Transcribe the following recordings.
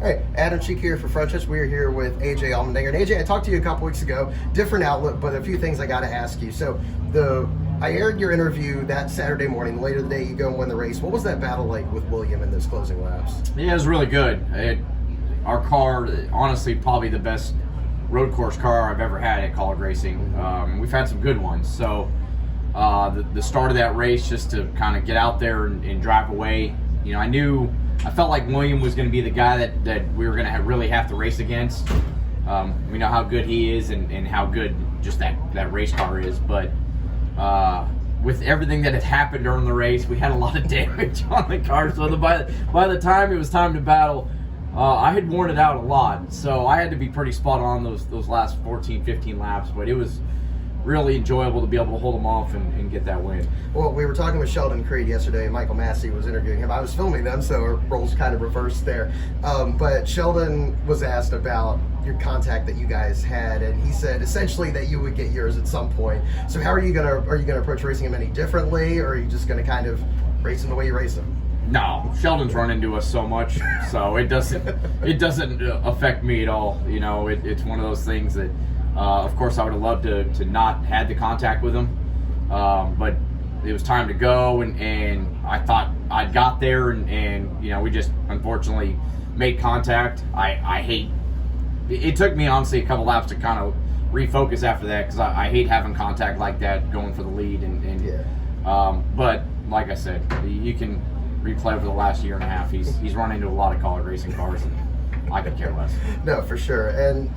Hey, Adam Cheek here for Frontstretch. We're here with AJ Allmendinger. And AJ, I talked to you a couple weeks ago, different outlet, but a few things I got to ask you. So I aired your interview that Saturday morning. Later the day, you go and win the race. What was that battle like with William in those closing laps? Yeah, it was really good. Our car, honestly, probably the best road course car I've ever had at Kaulig Racing. We've had some good ones. So the start of that race, just to kind of get out there and drive away, you know, I felt like William was going to be the guy that we were going to really have to race against. We know how good he is and how good just that race car is. But with everything that had happened during the race, we had a lot of damage on the car. So by the time it was time to battle, I had worn it out a lot. So I had to be pretty spot on those last 14, 15 laps. But it was really enjoyable to be able to hold them off and get that win. Well, we were talking with Sheldon Creed yesterday. Michael Massey was interviewing him. I was filming them, so our roles kind of reversed there. But Sheldon was asked about your contact that you guys had, and he said essentially that you would get yours at some point. So how are you gonna approach racing him any differently, or are you just gonna kind of race him the way you race him? No, Sheldon's run into us so much, so it doesn't affect me at all. You know, it's one of those things that. Of course, I would have loved to not had the contact with him, but it was time to go, and I thought I'd got there, and you know, we just unfortunately made contact. I hate. It took me honestly a couple laps to kind of refocus after that, because I hate having contact like that going for the lead, but like I said, you can replay over the last year and a half. He's run into a lot of Kaulig Racing cars. And I could care less. No, for sure. And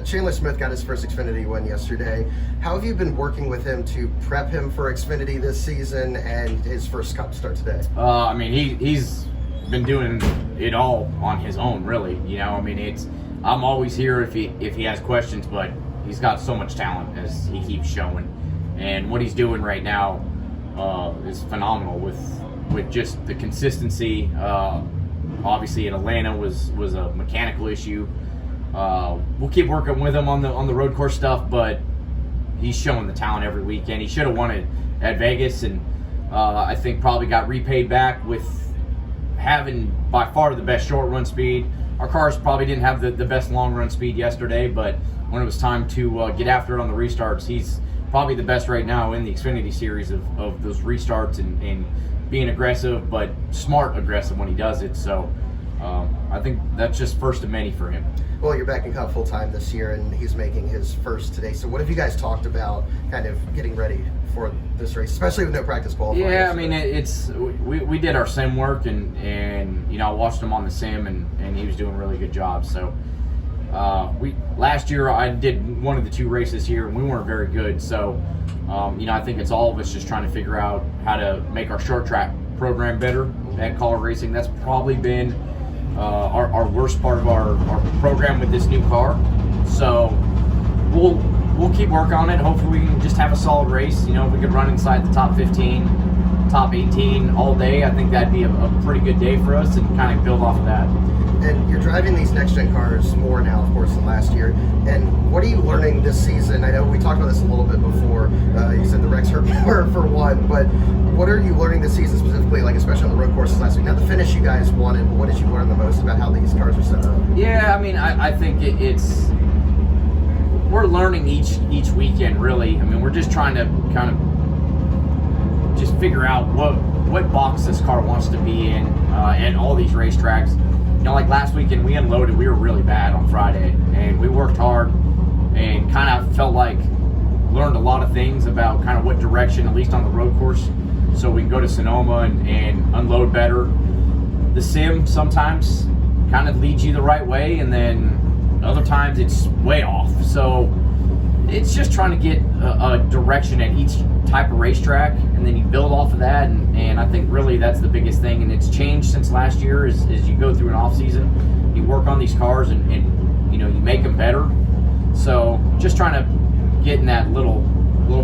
Chandler Smith got his first Xfinity win yesterday. How have you been working with him to prep him for Xfinity this season and his first Cup start today? I mean, he's been doing it all on his own, really. You know, I mean, I'm always here if he has questions, but he's got so much talent, as he keeps showing, and what he's doing right now is phenomenal with just the consistency. Obviously, in Atlanta was a mechanical issue. We'll keep working with him on the road course stuff, but he's showing the talent every weekend. He should have won it at Vegas, and I think probably got repaid back with having by far the best short run speed. Our cars probably didn't have the best long run speed yesterday, but when it was time to get after it on the restarts, he's probably the best right now in the Xfinity series of those restarts and being aggressive, but smart aggressive when he does it. So I think that's just first of many for him. Well, you're back in Cup full time this year, and he's making his first today. So what have you guys talked about kind of getting ready for this race, especially with no practice qualifying? Yeah, I mean, we did our sim work, and you know, I watched him on the sim, and he was doing a really good job. So last year I did one of the two races here, and we weren't very good. So you know, I think it's all of us just trying to figure out how to make our short track program better at Kaulig Racing. That's probably been our worst part of our program with this new car. So we'll keep working on it. Hopefully we can just have a solid race. You know, if we could run inside the top 15, top 18 all day, I think that'd be a pretty good day for us, and kind of build off of that. And you're driving these next-gen cars more now, of course, than last year. And what are you learning this season? I know we talked about this a little bit before. You said the wrecks hurt more for one, but what are you learning this season specifically, like especially on the road courses last week? Now, the finish you guys wanted, but what did you learn the most about how these cars are set up? Yeah, I mean, I think we're learning each weekend, really. I mean, we're just trying to kind of just figure out what box this car wants to be in at all these racetracks. You know, like last weekend, we unloaded. We were really bad on Friday, and we worked hard and kind of felt like learned a lot of things about kind of what direction, at least on the road course, so we can go to Sonoma and unload better. The sim sometimes kind of leads you the right way, and then other times it's way off. So it's just trying to get a direction at each type of racetrack, and then you build off of that, and I think really that's the biggest thing, and it's changed since last year. Is you go through an off season, you work on these cars, and you know, you make them better. So just trying to get in that little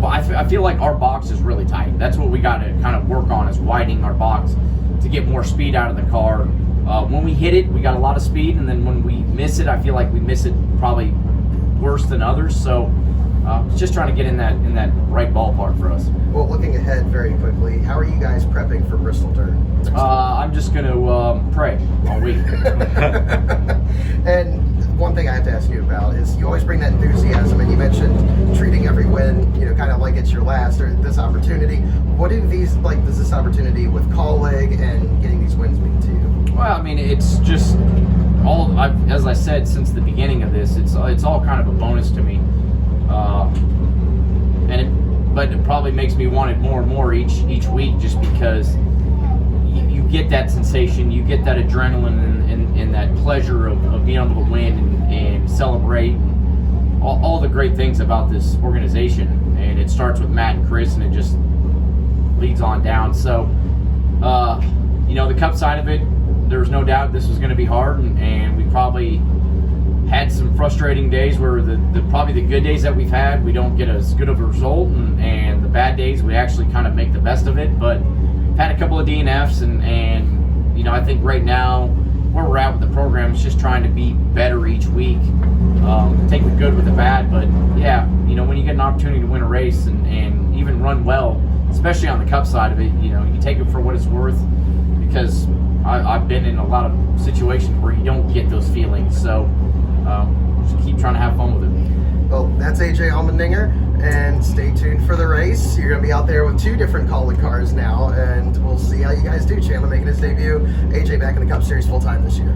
I feel like our box is really tight. That's what we got to kind of work on, is widening our box to get more speed out of the car. When we hit it, we got a lot of speed, and then when we miss it, I feel like we miss it probably worse than others. So just trying to get in that right ballpark for us. Well, looking ahead very quickly, how are you guys prepping for Bristol Dirt? I'm just going to pray all week. it's your last or this opportunity. What do these, like, does this opportunity with Kaulig and getting these wins mean to you? Well, I mean, it's just as I said since the beginning of this, it's all kind of a bonus to me, but it probably makes me want it more and more each week, just because you get that sensation, you get that adrenaline and that pleasure of being able to win and celebrate all the great things about this organization. And it starts with Matt and Chris, and it just leads on down. So, the Cup side of it, there was no doubt this was going to be hard, and we probably had some frustrating days where probably the good days that we've had, we don't get as good of a result, and the bad days, we actually kind of make the best of it. But we've had a couple of DNFs, and I think right now, where we're at with the program is just trying to be better each week, take the good with the bad. But yeah, when you get an opportunity to win a race and even run well, especially on the Cup side of it, you take it for what it's worth, because I've been in a lot of situations where you don't get those feelings. So just keep trying to have fun with it. Well, that's AJ Allmendinger, and stay tuned for the race. You're going to be out there with 2 different Kaulig cars now, and we'll see how you guys do. Chandler making his debut, AJ back in the Cup Series full-time this year.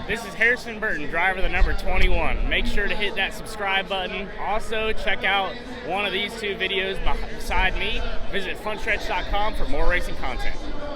This is Harrison Burton, driver the number 21. Make sure to hit that subscribe button. Also, check out one of these 2 videos beside me. Visit frontstretch.com for more racing content.